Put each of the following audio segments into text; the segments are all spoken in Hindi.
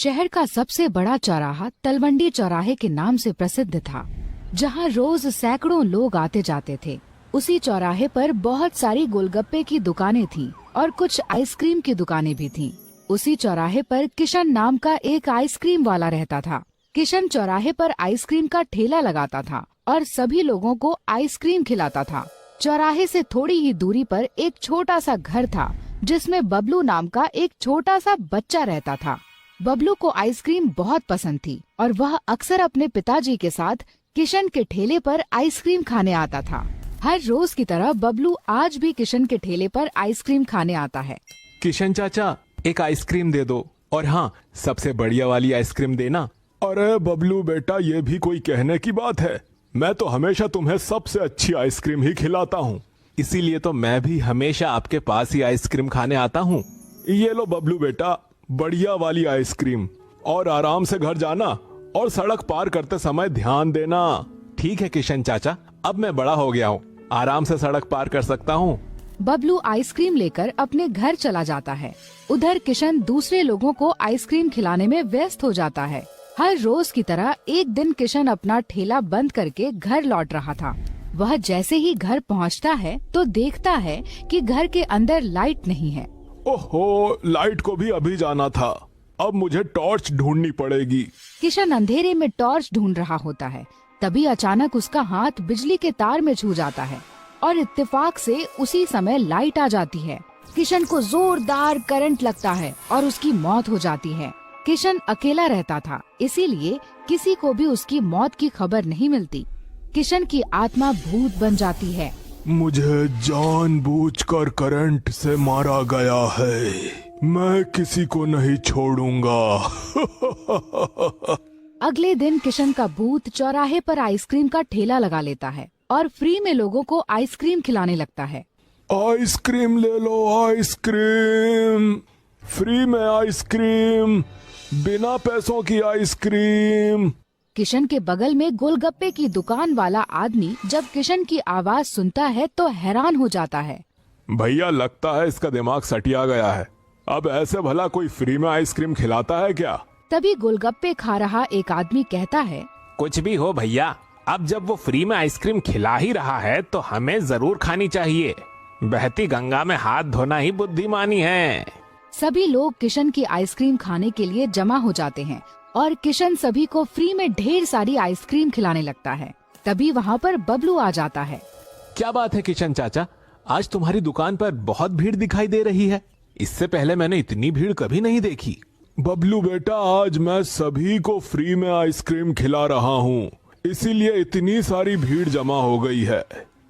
शहर का सबसे बड़ा चौराहा तलवंडी चौराहे के नाम से प्रसिद्ध था, जहां रोज सैकड़ों लोग आते जाते थे। उसी चौराहे पर बहुत सारी गोलगप्पे की दुकानें थीं और कुछ आइसक्रीम की दुकानें भी थीं। उसी चौराहे पर किशन नाम का एक आइसक्रीम वाला रहता था। किशन चौराहे पर आइसक्रीम का ठेला लगाता था और सभी लोगों को आइसक्रीम खिलाता था। चौराहे से थोड़ी ही दूरी पर एक छोटा सा घर था, जिसमें बबलू नाम का एक छोटा सा बच्चा रहता था। बबलू को आइसक्रीम बहुत पसंद थी और वह अक्सर अपने पिताजी के साथ किशन के ठेले पर आइसक्रीम खाने आता था। हर रोज की तरह बबलू आज भी किशन के ठेले पर आइसक्रीम खाने आता है। किशन चाचा, एक आइसक्रीम दे दो, और हाँ, सबसे बढ़िया वाली आइसक्रीम देना। अरे बबलू बेटा, ये भी कोई कहने की बात है? मैं तो हमेशा तुम्हें सबसे अच्छी आइसक्रीम ही खिलाता हूँ। इसीलिए तो मैं भी हमेशा आपके पास ही आइसक्रीम खाने आता हूँ। ये लो बबलू बेटा, बढ़िया वाली आइसक्रीम, और आराम से घर जाना और सड़क पार करते समय ध्यान देना। ठीक है किशन चाचा, अब मैं बड़ा हो गया हूँ, आराम से सड़क पार कर सकता हूँ। बबलू आइसक्रीम लेकर अपने घर चला जाता है। उधर किशन दूसरे लोगों को आइसक्रीम खिलाने में व्यस्त हो जाता है। हर रोज की तरह एक दिन किशन अपना ठेला बंद करके घर लौट रहा था। वह जैसे ही घर पहुंचता है तो देखता है कि घर के अंदर लाइट नहीं है। ओहो, लाइट को भी अभी जाना था। अब मुझे टॉर्च ढूंढनी पड़ेगी। किशन अंधेरे में टॉर्च ढूंढ रहा होता है। तभी अचानक उसका हाथ बिजली के तार में छू जाता है और इत्तेफाक से उसी समय लाइट आ जाती है। किशन को जोरदार करंट लगता है और उसकी मौत हो जाती है। किशन अकेला रहता था, इसीलिए किसी को भी उसकी मौत की खबर नहीं मिलती। किशन की आत्मा भूत बन जाती है। मुझे जानबूझकर करंट से मारा गया है, मैं किसी को नहीं छोड़ूंगा। अगले दिन किशन का भूत चौराहे पर आइसक्रीम का ठेला लगा लेता है और फ्री में लोगों को आइसक्रीम खिलाने लगता है। आइसक्रीम ले लो, आइसक्रीम फ्री में, आइसक्रीम बिना पैसों की आइसक्रीम। किशन के बगल में गोलगप्पे की दुकान वाला आदमी जब किशन की आवाज सुनता है तो हैरान हो जाता है। भैया, लगता है इसका दिमाग सटिया गया है। अब ऐसे भला कोई फ्री में आइसक्रीम खिलाता है क्या? तभी गोलगप्पे खा रहा एक आदमी कहता है, कुछ भी हो भैया, अब जब वो फ्री में आइसक्रीम खिला ही रहा है तो हमें जरूर खानी चाहिए। बहती गंगा में हाथ धोना ही बुद्धिमानी है। सभी लोग किशन की आइसक्रीम खाने के लिए जमा हो जाते हैं और किशन सभी को फ्री में ढेर सारी आइसक्रीम खिलाने लगता है। तभी वहाँ पर बबलू आ जाता है। क्या बात है किशन चाचा, आज तुम्हारी दुकान पर बहुत भीड़ दिखाई दे रही है। इससे पहले मैंने इतनी भीड़ कभी नहीं देखी। बबलू बेटा, आज मैं सभी को फ्री में आइसक्रीम खिला रहा हूँ, इसीलिए इतनी सारी भीड़ जमा हो गई है।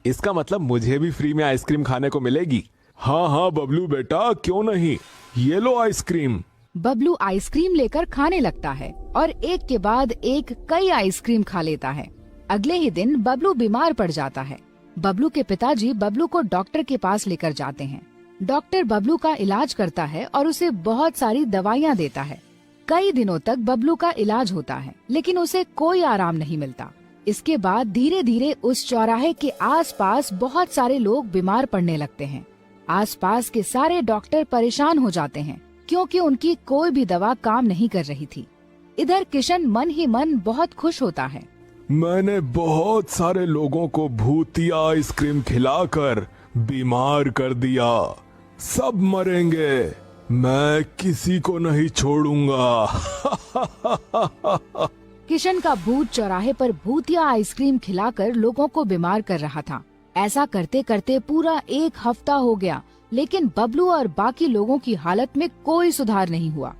इसका मतलब मुझे भी फ्री में आइसक्रीम खाने को मिलेगी? हाँ हाँ बबलू बेटा, क्यों नहीं, ये लो आइसक्रीम। बबलू आइसक्रीम लेकर खाने लगता है और एक के बाद एक कई आइसक्रीम खा लेता है। अगले ही दिन बबलू बीमार पड़ जाता है। बबलू के पिताजी बबलू को डॉक्टर के पास लेकर जाते हैं। डॉक्टर बबलू का इलाज करता है और उसे बहुत सारी दवाइयाँ देता है। कई दिनों तक बबलू का इलाज होता है, लेकिन उसे कोई आराम नहीं मिलता। इसके बाद धीरे धीरे उस चौराहे के आसपास बहुत सारे लोग बीमार पड़ने लगते हैं। आसपास के सारे डॉक्टर परेशान हो जाते हैं, क्योंकि उनकी कोई भी दवा काम नहीं कर रही थी। इधर किशन मन ही मन बहुत खुश होता है। मैंने बहुत सारे लोगों को भूतिया आइसक्रीम खिलाकर बीमार कर दिया। सब मरेंगे, मैं किसी को नहीं छोड़ूंगा। किशन का भूत चौराहे पर भूतिया आइसक्रीम खिलाकर लोगों को बीमार कर रहा था। ऐसा करते करते पूरा एक हफ्ता हो गया, लेकिन बबलू और बाकी लोगों की हालत में कोई सुधार नहीं हुआ।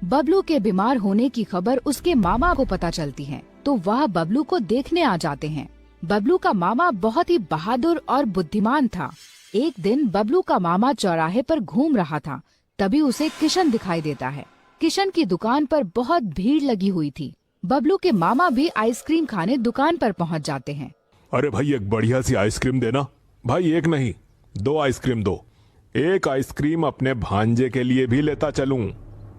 बबलू के बीमार होने की खबर उसके मामा को पता चलती है, तो वह बबलू को देखने आ जाते हैं। बबलू का मामा बहुत ही बहादुर और बुद्धिमान था। एक दिन बबलू का मामा चौराहे पर घूम रहा था, तभी उसे किशन दिखाई देता है। किशन की दुकान पर बहुत भीड़ लगी हुई थी। बबलू के मामा भी आइसक्रीम खाने दुकान पर पहुंच जाते हैं। अरे भाई, एक बढ़िया सी आइसक्रीम देना। भाई, एक नहीं, 2 आइसक्रीम दो। एक आइसक्रीम अपने भांजे के लिए भी लेता चलूं।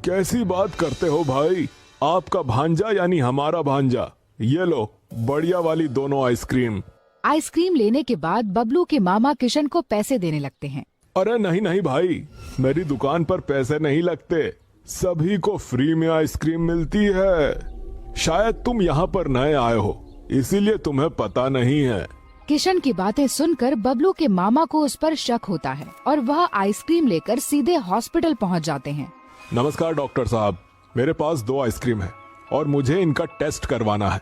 कैसी बात करते हो भाई, आपका भांजा यानी हमारा भांजा। ये लो, बढ़िया वाली दोनों आइसक्रीम। आइसक्रीम लेने के बाद बबलू के मामा किशन को पैसे देने लगते हैं। अरे नहीं नहीं भाई, मेरी दुकान पर पैसे नहीं लगते, सभी को फ्री में आइसक्रीम मिलती है। शायद तुम यहाँ पर नए आए हो, इसीलिए तुम्हें पता नहीं है। किशन की बातें सुनकर बबलू के मामा को उस पर शक होता है और वह आइसक्रीम लेकर सीधे हॉस्पिटल पहुंच जाते हैं। नमस्कार डॉक्टर साहब, मेरे पास 2 आइसक्रीम है और मुझे इनका टेस्ट करवाना है।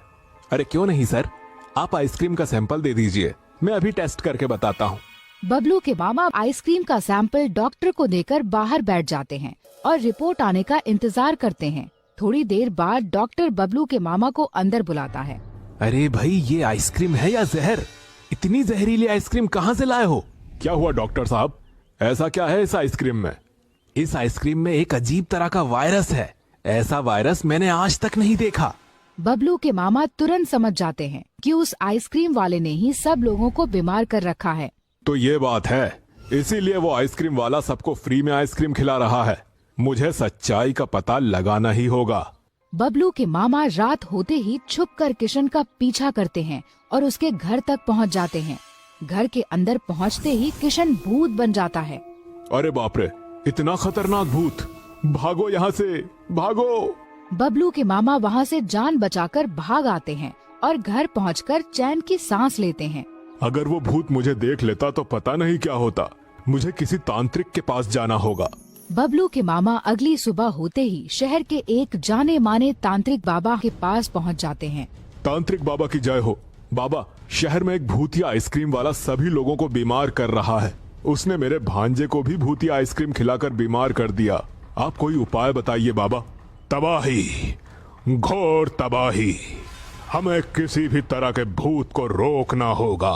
अरे क्यों नहीं सर, आप आइसक्रीम का सैंपल दे दीजिए, मैं अभी टेस्ट करके बताता हूँ। बबलू के मामा आइसक्रीम का सैंपल डॉक्टर को देकर बाहर बैठ जाते हैं और रिपोर्ट आने का इंतजार करते हैं। थोड़ी देर बाद डॉक्टर बबलू के मामा को अंदर बुलाता है। अरे भाई, ये आइसक्रीम है या जहर? इतनी जहरीली आइसक्रीम कहाँ से लाए हो? क्या हुआ डॉक्टर साहब, ऐसा क्या है इस आइसक्रीम में? इस आइसक्रीम में एक अजीब तरह का वायरस है। ऐसा वायरस मैंने आज तक नहीं देखा। बबलू के मामा तुरंत समझ जाते हैं कि उस आइसक्रीम वाले ने ही सब लोगों को बीमार कर रखा है। तो ये बात है, इसीलिए वो आइसक्रीम वाला सबको फ्री में आइसक्रीम खिला रहा है। मुझे सच्चाई का पता लगाना ही होगा। बबलू के मामा रात होते ही छुपकर किशन का पीछा करते हैं और उसके घर तक पहुंच जाते हैं। घर के अंदर पहुंचते ही किशन भूत बन जाता है। अरे बाप रे, इतना खतरनाक भूत! भागो यहाँ से, भागो! बबलू के मामा वहाँ से जान बचाकर भाग आते हैं और घर पहुंचकर चैन की सांस लेते हैं। अगर वो भूत मुझे देख लेता तो पता नहीं क्या होता। मुझे किसी तांत्रिक के पास जाना होगा। बबलू के मामा अगली सुबह होते ही शहर के एक जाने माने तांत्रिक बाबा के पास पहुंच जाते हैं। तांत्रिक बाबा की जय हो। बाबा, शहर में एक भूतिया आइसक्रीम वाला सभी लोगों को बीमार कर रहा है। उसने मेरे भांजे को भी भूतिया आइसक्रीम खिलाकर बीमार कर दिया। आप कोई उपाय बताइए बाबा। तबाही, घोर तबाही। हमें किसी भी तरह के भूत को रोकना होगा,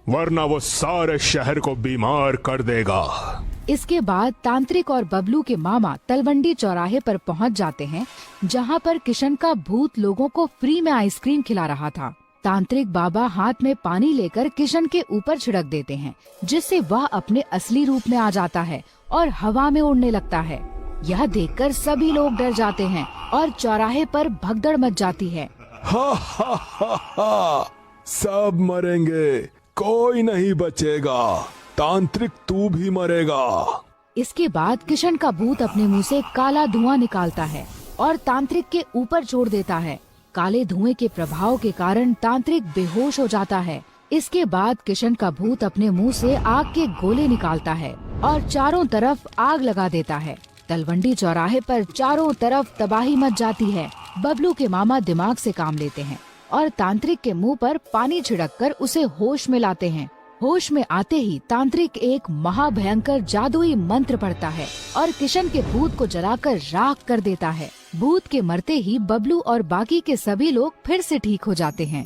वरना वो सारे शहर को बीमार कर देगा। इसके बाद तांत्रिक और बबलू के मामा तलवंडी चौराहे पर पहुंच जाते हैं, जहां पर किशन का भूत लोगों को फ्री में आइसक्रीम खिला रहा था। तांत्रिक बाबा हाथ में पानी लेकर किशन के ऊपर छिड़क देते हैं, जिससे वह अपने असली रूप में आ जाता है और हवा में उड़ने लगता है। यह देखकर सभी लोग डर जाते हैं और चौराहे पर भगदड़ मच जाती है। हा हा हा हा, सब मरेंगे, कोई नहीं बचेगा। तांत्रिक तू भी मरेगा। इसके बाद किशन का भूत अपने मुंह से काला धुआं निकालता है और तांत्रिक के ऊपर छोड़ देता है। काले धुएं के प्रभाव के कारण तांत्रिक बेहोश हो जाता है। इसके बाद किशन का भूत अपने मुंह से आग के गोले निकालता है और चारों तरफ आग लगा देता है। तलवंडी चौराहे पर चारों तरफ तबाही मच जाती है। बबलू के मामा दिमाग से काम लेते हैं और तांत्रिक के मुंह पर पानी छिड़ककर उसे होश में लाते हैं। होश में आते ही तांत्रिक एक महाभयंकर जादुई मंत्र पढ़ता है और किशन के भूत को जलाकर राख कर देता है। भूत के मरते ही बबलू और बाकी के सभी लोग फिर से ठीक हो जाते हैं।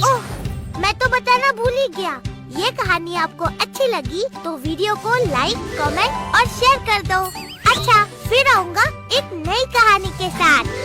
ओह, मैं तो बताना भूल ही गया। ये कहानी आपको अच्छी लगी तो वीडियो को लाइक, कमेंट और शेयर कर दो। अच्छा, फिर आऊँगा एक नई कहानी के साथ।